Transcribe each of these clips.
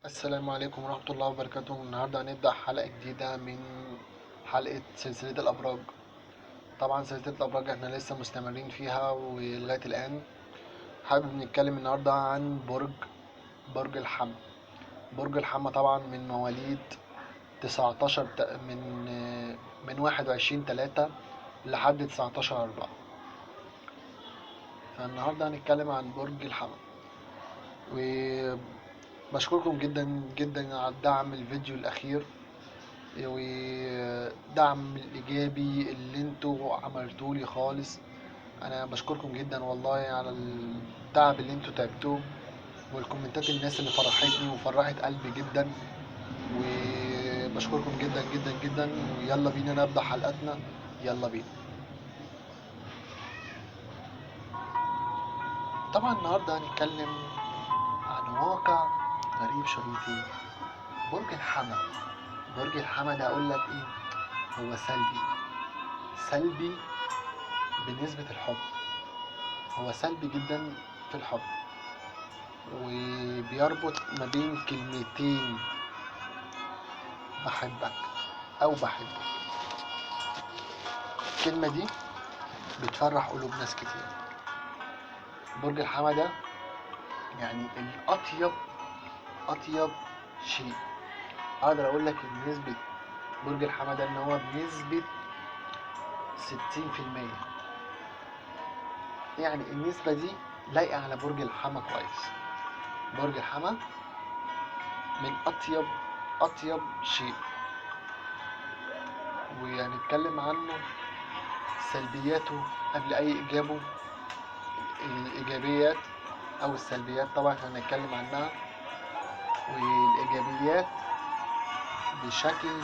السلام عليكم ورحمة الله وبركاته. النهاردة هنبدأ حلقة جديدة من حلقة سلسلة الأبراج. طبعا سلسلة الأبراج احنا لسه مستمرين فيها ولغاية الآن. حابب نتكلم النهاردة عن برج الحمل. برج الحمل طبعا من مواليد 19 من 21/3 لحد 19/4. فالنهاردة هنتكلم عن برج الحمل، وبشكركم جدا جدا على دعم الفيديو الأخير ودعم الايجابي اللي انتوا عملتوا لي خالص. انا بشكركم جدا والله على التعب اللي انتوا تعبتوه، والكومنتات الناس اللي فرحتني وفرحت قلبي جدا، وبشكركم جدا جدا جدا. ويلا بينا نبدأ حلقتنا، يلا بينا. طبعا النهارده هنتكلم عن واقع غريب شويتين. برج الحمل. برج الحمل ده اقول لك ايه، هو سلبي بنسبة الحب. هو سلبي جدا في الحب، وبيربط ما بين كلمتين: بحبك او بحبك. الكلمة دي بتفرح قلوب ناس كتير. برج الحمل يعني اطيب شيء. اقدر اقول لك ان نسبة برج الحمل ان هو بنسبة 60%. يعني النسبة دي لايقة على برج الحمل كويس. برج الحمل من اطيب شيء، وهنتكلم عنه سلبياته قبل اي الايجابيات او السلبيات. طبعا هنتكلم عنها والايجابيات بشكل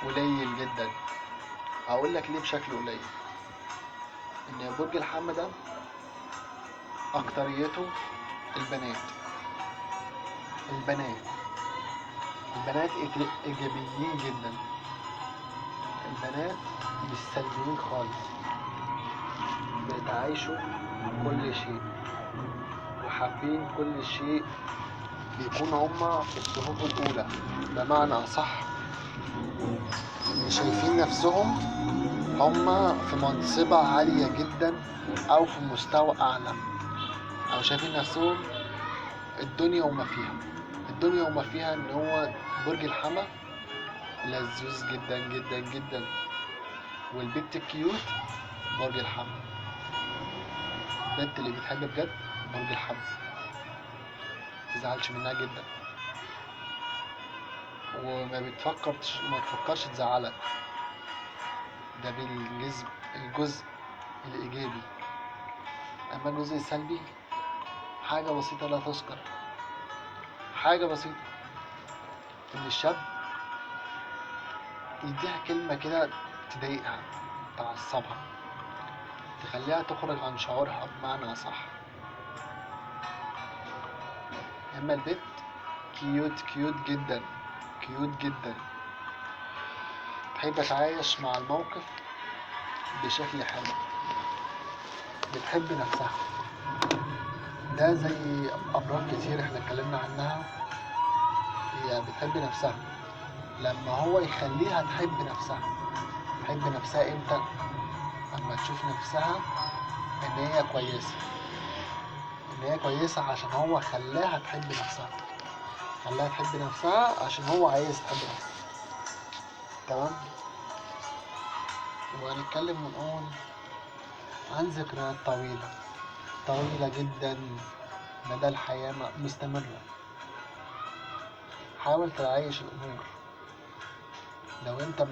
قليل جدا. هقول لك ليه بشكل قليل. ان برج الحمل ده اكتريته البنات. البنات البنات ايجابيين جدا. البنات مش سلبيين خالص، بيتعايشوا كل شيء وحابين كل شيء. بيكون هما في الصفوف الأولى، بمعنى أصح شايفين نفسهم هما في منصبة عالية جدا أو في مستوى أعلى، أو شايفين نفسهم الدنيا وما فيها. الدنيا وما فيها إن هو برج الحمل لذوذ جدا جدا جدا، والبنت الكيوت برج الحمل. البنت اللي بتحب بجد برج الحمل، متزعلش منها جدا، وما ما تفكرش تزعلك. ده الجزء الإيجابي. أما الجزء السلبي حاجة بسيطة لا تذكر. حاجة بسيطة إن الشاب يديها كلمة كده تضايقها، تعصبها، تخليها تخرج عن شعورها بمعنى أصح. أما البنت كيوت جدا، كيوت جدا، تحب تتعايش مع الموقف بشكل حلو، بتحب نفسها. ده زي أبراج كتير احنا اتكلمنا عنها، هي بتحب نفسها. لما هو يخليها تحب نفسها. تحب نفسها امتى؟ اما تشوف نفسها ان هي كويسة. ان هي كويسة عشان هو خلاها تحب نفسها. خلاها تحب نفسها عشان هو عايز تحب نفسها. تمام. وهنتكلم ونقول عن ذكريات طويلة جدا مدى الحياة مستمرة. حاول تعيش الأمور. لو انت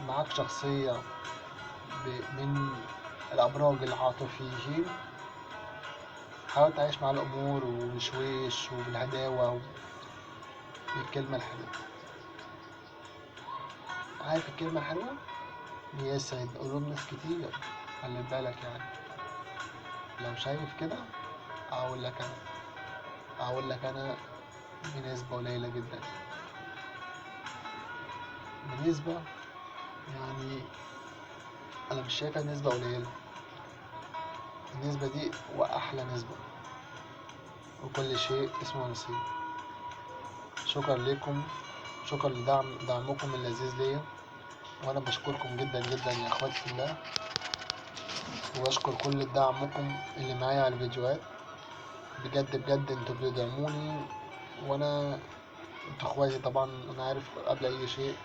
معاك شخصية من الأبراج العاطفيين، حاول تعيش مع الأمور وبشويش وبالهداوة وبالكلمة الحلوة. عارف الكلمة الحلوة بيسعد قلوب ناس كتير. خلي بالك يعني. لو شايف كده أقول لك أنا بنسبة قليلة جدا. بنسبة يعني أنا مش شايفها نسبة قليلة. النسبة دي وأحلى نسبة، وكل شيء اسمه نصيب. شكرا لكم، شكرا دعمكم اللذيذ ليا، وانا بشكركم جدا جدا يا اخواتي في الله، وبشكر كل دعمكم اللي معايا على الفيديوهات. بجد بجد انتوا بتدعموني، وانا انتوا اخواتي طبعا، انا عارف قبل اي شيء.